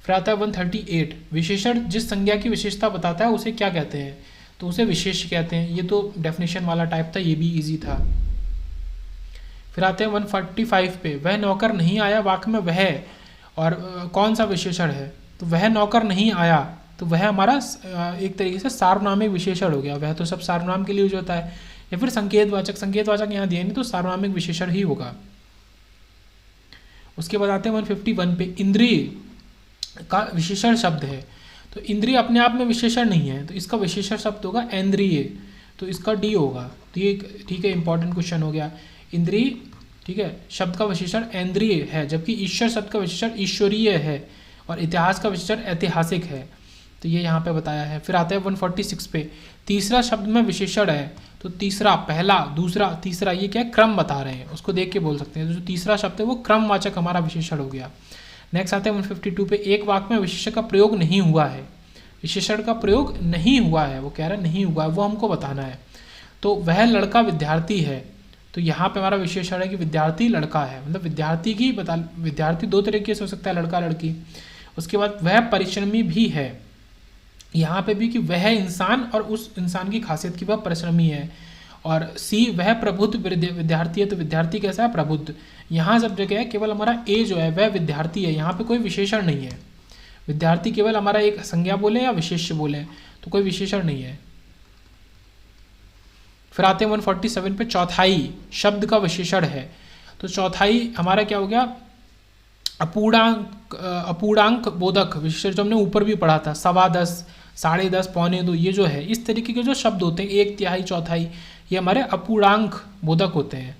फिर आता है 138, विशेषण जिस संज्ञा की विशेषता बताता है उसे क्या कहते हैं, तो उसे विशेष कहते हैं। ये तो डेफिनेशन वाला टाइप था, ये भी इजी था। फिर आते हैं 145 पे, वह नौकर नहीं आया वाक्य में वह और कौन सा विशेषण है, तो वह नौकर नहीं आया, तो वह हमारा एक तरीके से सार्वनामिक विशेषण हो गया। वह तो सब सार्वनाम के लिए यूज होता है, या फिर संकेतवाचक यहाँ दिया नहीं तो सार्वनामिक विशेषण ही होगा। उसके बाद आते हैं 151 पे, इंद्रिय का विशेषण शब्द है, तो इंद्रिय अपने आप में विशेषण नहीं है, तो इसका विशेषण शब्द होगा इंद्रिय, तो इसका डी होगा। तो ये ठीक है, इंपॉर्टेंट क्वेश्चन हो गया। इंद्रिय, ठीक है, शब्द का विशेषण इंद्रिय है, जबकि ईश्वर शब्द का विशेषण ईश्वरीय है और इतिहास का विशेषण ऐतिहासिक है, तो ये यहाँ पे बताया है। फिर आता है 146 पे, तीसरा शब्द में विशेषण है, तो तीसरा, पहला, दूसरा, तीसरा, ये क्या है, क्रम बता रहे हैं, उसको देख के बोल सकते हैं। तो जो तीसरा शब्द है वो क्रमवाचक हमारा विशेषण हो गया। नेक्स्ट आता है 152 पे, एक वाक्य में विशेषण का प्रयोग नहीं हुआ है, विशेषण का प्रयोग नहीं हुआ है, वो कह रहा है नहीं हुआ है, वो हमको बताना है। तो वह लड़का विद्यार्थी है, तो यहाँ पे हमारा विशेषण है कि विद्यार्थी लड़का है, मतलब विद्यार्थी की विद्यार्थी दो तरीके से हो सकता है, लड़का लड़की। उसके बाद वह परिश्रमी भी है, यहाँ पे भी कि वह इंसान और उस इंसान की खासियत की वह परिश्रमी है। और सी, वह प्रबुद्ध विद्यार्थी है, तो विद्यार्थी कैसा है, प्रबुद्ध। यहाँ सब जगह है केवल हमारा ए जो है वह विद्यार्थी है, यहाँ पे कोई विशेषण नहीं है। विद्यार्थी केवल हमारा एक संज्ञा बोले या विशेष्य बोले, तो कोई विशेषण नहीं है। फिर आते हैं 147 पे, चौथाई शब्द का विशेषण है, तो चौथाई हमारा क्या हो गया, अपूर्णांक बोधक विशेषण, जो हमने ऊपर भी पढ़ा था, 10.25, 10.5, 2.25, ये जो है इस तरीके के जो शब्द होते हैं, एक तिहाई, चौथाई, ये हमारे अपूर्णांक बोधक होते हैं।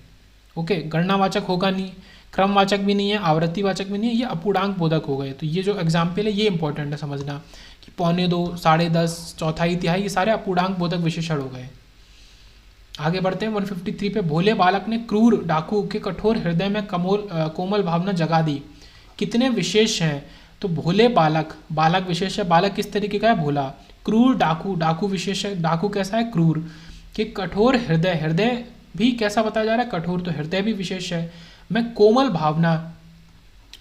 ओके, गणनावाचक होगा नहीं, क्रमवाचक भी नहीं है, आवृत्तिवाचक भी नहीं है, ये अपूर्णांक बोधक हो गए। तो ये जो एग्जाम्पल है ये इंपॉर्टेंट है समझना कि 2.25, 10.5, चौथाई, तिहाई, ये सारे अपूर्णांक बोधक विशेषण हो गए। आगे बढ़ते हैं 153 पे, भोले बालक ने क्रूर डाकू के कठोर हृदय में कोमल भावना जगा दी। कितने विशेष हैं, तो भोले बालक, बालक विशेष है, बालक किस तरीके का है, भोला। क्रूर डाकू, डाकू विशेष है, डाकू कैसा है, क्रूर। कि कठोर हृदय, हृदय भी कैसा बताया जा रहा है, कठोर, तो हृदय भी विशेष है। मैं कोमल भावना,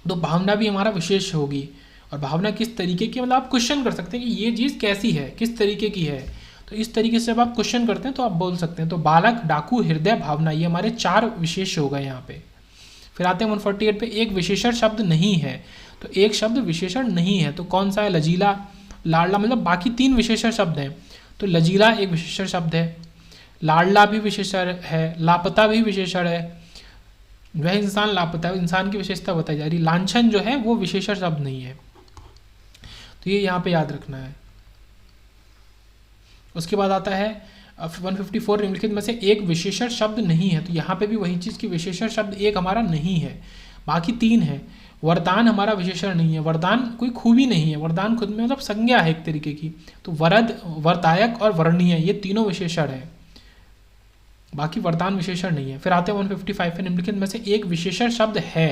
तो भावना भी हमारा विशेष होगी। और भावना किस तरीके की, मतलब आप क्वेश्चन कर सकते हैं कि ये चीज़ कैसी है, किस तरीके की है, तो इस तरीके से जब आप क्वेश्चन करते हैं तो आप बोल सकते हैं। तो बालक, डाकू, हृदय, भावना, ये हमारे 4 विशेष हो गए यहाँ पे। फिर आते हैं 148 पे, एक विशेषण शब्द नहीं है, तो एक शब्द विशेषण नहीं है, तो कौन सा है, लजीला, लाडला, मतलब बाकी 3 विशेषण शब्द हैं, तो लजीला एक विशेषण शब्द है, लाडला भी विशेषण है, लापता भी विशेषण है, वह इंसान लापता है, इंसान की विशेषता बताई जा रही। लांछन जो है वो विशेषण शब्द नहीं है, तो ये यहाँ पे याद रखना है। उसके बाद आता है 154, निम्नलिखित में से एक विशेषण शब्द नहीं है, तो यहाँ पे भी वही चीज़ की विशेषण शब्द एक हमारा नहीं है, बाकी 3 है। वरदान हमारा विशेषण नहीं है, वरदान कोई खूबी नहीं है, वरदान खुद में मतलब संज्ञा है एक तरीके की। तो वरद, वरदायक और वर्णीय, ये तीनों विशेषण है, बाकी वरदान विशेषण नहीं है। फिर आते हैं 155 पे, निम्नलिखित में से एक विशेषण शब्द है,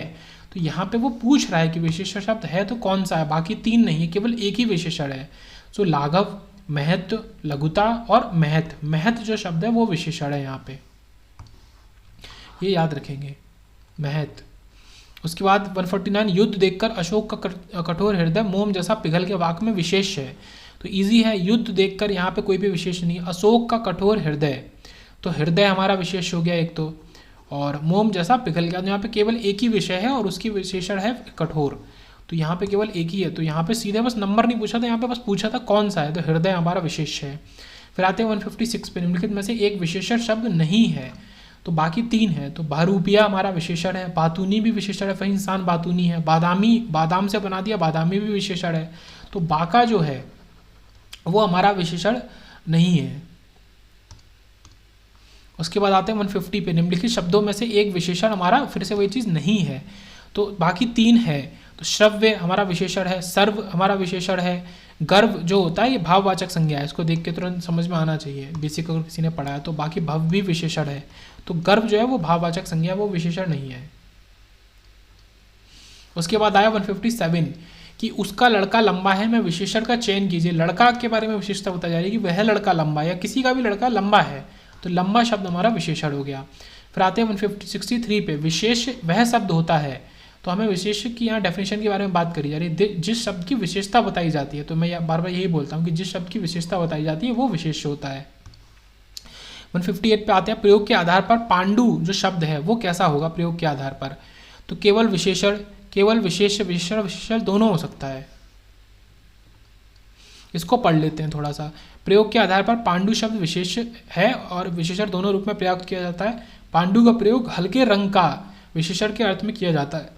तो यहाँ पे वो पूछ रहा है कि विशेषण शब्द है तो कौन सा है, बाकी 3 नहीं है, केवल एक ही विशेषण है। सो लाघव, महत्व, लघुता और महत, महत जो शब्द है वो विशेषण है यहाँ पे, ये याद रखेंगे, महत। उसके बाद 149, युद्ध देखकर अशोक का कठोर हृदय मोम जैसा पिघल के वाक्य में विशेष है, तो इजी है, युद्ध देखकर यहाँ पे कोई भी विशेष नहीं। अशोक का कठोर हृदय, तो हृदय हमारा विशेष हो गया एक तो, और मोम जैसा पिघल गया, तो यहाँ पे केवल एक ही विषय है और उसकी विशेषण है कठोर, तो यहाँ पे केवल एक ही है। तो यहाँ पे सीधे बस नंबर नहीं पूछा था, यहाँ पे बस पूछा था कौन सा है, तो हृदय हमारा विशेष है। फिर आते हैं 156 पे, निम्नलिखित में से एक विशेषण शब्द नहीं है, तो बाकी 3 है। तो बहरूपिया हमारा विशेषण है, बातूनी भी विशेषण है, वही इंसान बातूनी है। बादामी, बादाम से बना दिया, बादामी भी विशेषण है। तो बाका जो है वो हमारा विशेषण नहीं है। उसके बाद आते हैं 150 पे, निम्नलिखित शब्दों में से एक विशेषण हमारा फिर से वही चीज़ नहीं है, तो बाकी 3 है। तो श्रव्य हमारा विशेषण है, सर्व हमारा विशेषण है, गर्व जो होता है ये भाववाचक संज्ञा है, इसको देख के तुरंत समझ में आना चाहिए, बेसिक अगर किसी ने पढ़ा है तो। बाकी भव भी विशेषण है, तो गर्व जो है वो भाववाचक संज्ञा, वो विशेषण नहीं है। उसके बाद आया 157 कि उसका लड़का लंबा है, मैं विशेषण का चयन कीजिए। लड़का के बारे में विशेषता बताई जा रही है कि वह लड़का लंबा है, या किसी का भी लड़का लंबा है, तो लंबा शब्द हमारा विशेषण हो गया। फिर आते हैं 163 पे, विशेष वह शब्द होता है। तो हमें विशेष की यहाँ डेफिनेशन के बारे में बात करी जा रही है, जिस शब्द की विशेषता बताई जाती है। तो मैं बार बार यही बोलता हूँ कि जिस शब्द की विशेषता बताई जाती है वो विशेष होता है। 158 पे आते हैं, प्रयोग के आधार पर पांडु जो शब्द है वो कैसा होगा प्रयोग के आधार पर। तो केवल विशेषण, केवल विशेष, विशेषण विशेषण दोनों हो सकता है। इसको पढ़ लेते हैं थोड़ा सा। प्रयोग के आधार पर पांडु शब्द विशेष है और विशेषण दोनों रूप में प्रयोग किया जाता है। पांडु का प्रयोग हल्के रंग का विशेषण के अर्थ में किया जाता है।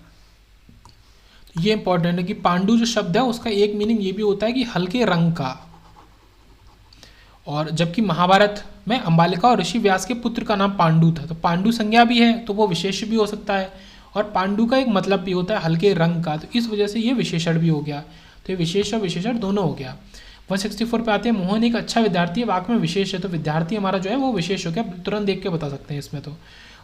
ये इंपॉर्टेंट है कि पांडु जो शब्द है उसका एक मीनिंग ये भी होता है कि हल्के रंग का। और जबकि महाभारत में अंबालिका और ऋषि व्यास के पुत्र का नाम पांडु था, तो पांडु संज्ञा भी है तो वो विशेष भी हो सकता है, और पांडु का एक मतलब भी होता है हल्के रंग का, तो इस वजह से ये विशेषण भी हो गया। तो ये विशेष और विशेषण दोनों हो गया। 164 पे आते हैं, मोहन एक अच्छा विद्यार्थी है, वाक्य में विशेष है। तो विद्यार्थी हमारा जो है वो विशेष हो गया, तुरंत देख के बता सकते हैं इसमें। तो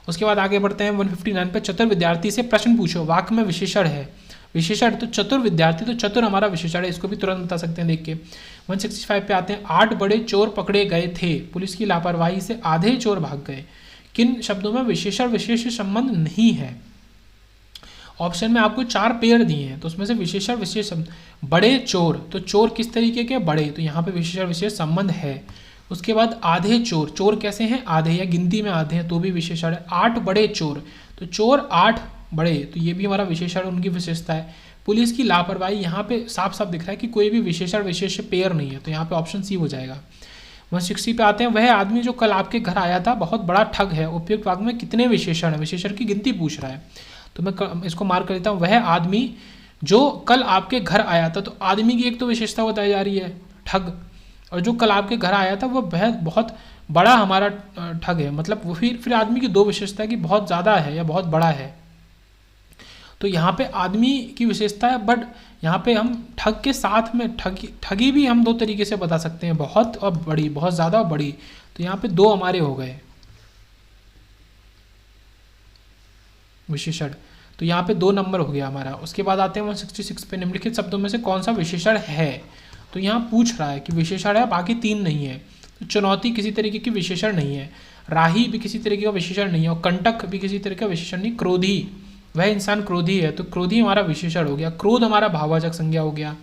उसके बाद आगे बढ़ते हैं 159 पे, चतुर विद्यार्थी से प्रश्न पूछो, वाक्य में विशेषण है। विशेषण तो चतुर विद्यार्थी, तो चतुर हमारा विशेषण है, इसको भी तुरंत बता सकते हैं देख के। 165 पे आते हैं, 8 बड़े चोर पकड़े गए थे, पुलिस की लापरवाही से आधे चोर भाग गए। किन शब्दों में विशेषण विशेष संबंध नहीं है। ऑप्शन में आपको 4 पेयर दिए हैं, तो उसमें से विशेषण विशेष शब्द, बड़े चोर, तो चोर किस तरीके के बड़े, तो यहाँ पे विशेषण विशेष संबंध है। उसके बाद आधे चोर, चोर कैसे हैं आधे या गिनती में आधे हैं तो भी विशेषण है। 8 बड़े चोर, तो चोर 8 बड़े, तो ये भी हमारा विशेषण उनकी विशेषता है। पुलिस की लापरवाही, यहाँ पे साफ साफ दिख रहा है कि कोई भी विशेषण विशेष पेयर नहीं है, तो यहाँ पे ऑप्शन सी हो जाएगा। 160 पे आते हैं, वह आदमी जो कल आपके घर आया था बहुत बड़ा ठग है, उपयुक्त वाक्य में कितने विशेषण है, विशेषण की गिनती पूछ रहा है। तो मैं इसको मार्क कर देता हूँ, वह आदमी जो कल आपके घर आया था, तो आदमी की एक तो विशेषता बताई जा रही है ठग, और जो कल आपके घर आया था वो बहुत बड़ा हमारा ठग है, मतलब वो फिर आदमी की 2 विशेषता है कि बहुत ज़्यादा है या बहुत बड़ा है। तो यहाँ पे आदमी की विशेषता है, बट यहाँ पे हम ठग के साथ में ठगी भी हम 2 तरीके से बता सकते हैं, बहुत और बड़ी, बहुत ज़्यादा और बड़ी। तो यहाँ पे 2 हमारे हो गए विशेषण, तो यहाँ पे 2 नंबर हो गया हमारा। उसके बाद आते हैं 166 पे, निम्नलिखित शब्दों में से कौन सा विशेषण है। तो यहाँ पूछ रहा है कि विशेषण है, बाकी 3 नहीं है। तो चुनौती किसी तरीके की विशेषण नहीं है, राही भी किसी तरीके का विशेषण नहीं है, और कंटक भी किसी तरह का विशेषण नहीं। क्रोधी, वह इंसान क्रोधी है, तो क्रोधी हमारा विशेषण हो गया। क्रोध हमारा भाववाचक संज्ञा हो गया।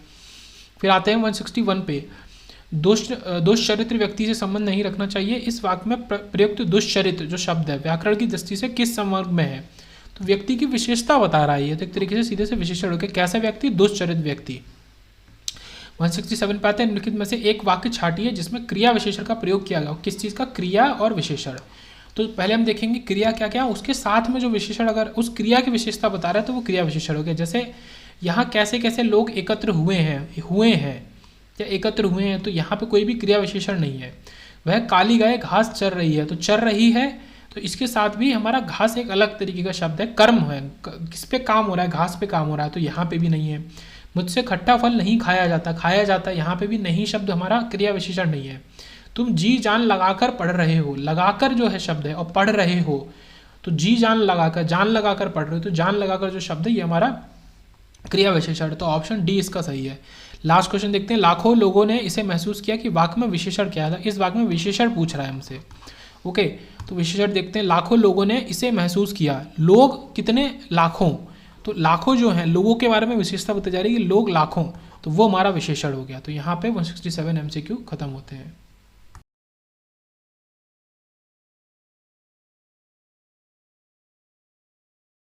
फिर आते हैं 161 पे, दुष्चरित्र व्यक्ति से संबंध नहीं रखना चाहिए। इस वाक्य में प्रयुक्त दुष्चरित्र जो शब्द है व्याकरण की दृष्टि से किस संवर्ग में है। तो व्यक्ति की विशेषता बता रहा है, तो एक तरीके से सीधे से विशेषण हो गया। कैसा व्यक्ति, दुष्चरित्र व्यक्ति। 167 पे आते हैं, निम्नलिखित में से एक वाक्य छाटिए जिसमें क्रिया विशेषण का प्रयोग किया गया। किस चीज़ का, क्रिया और विशेषण। तो पहले हम देखेंगे क्रिया क्या क्या, उसके साथ में जो विशेषण अगर उस क्रिया की विशेषता बता रहा है तो वो क्रिया विशेषण हो गया। जैसे यहाँ कैसे कैसे लोग एकत्र हुए हैं या एकत्र हुए हैं, तो यहाँ पे कोई भी क्रिया विशेषण नहीं है। वह काली गाय घास चर रही है, तो चर रही है, तो इसके साथ भी हमारा घास एक अलग तरीके का शब्द है, कर्म है, किस पे काम हो रहा है, घास पे काम हो रहा है, तो यहाँ पे भी नहीं है। मुझसे खट्टा फल नहीं खाया जाता, यहाँ पे भी नहीं शब्द हमारा क्रिया विशेषण नहीं है। तुम जी जान लगाकर पढ़ रहे हो, लगाकर जो है शब्द है, और पढ़ रहे हो, तो जी जान लगाकर पढ़ रहे हो, तो जान लगाकर जो शब्द है ये हमारा क्रिया विशेषण। तो ऑप्शन डी इसका सही है। लास्ट क्वेश्चन देखते हैं, लाखों लोगों ने इसे महसूस किया कि वाक्य में विशेषण क्या था। इस वाक्य में विशेषण पूछ रहा है हमसे, ओके। तो विशेषण देखते हैं, लाखों लोगों ने इसे महसूस किया। लोग कितने, लाखों, तो लाखों जो हैं लोगों के बारे में विशेषता बताई जा रही है कि लोग लाखों, तो वो हमारा विशेषण हो गया। तो यहाँ पे 167 MCQ खत्म होते हैं।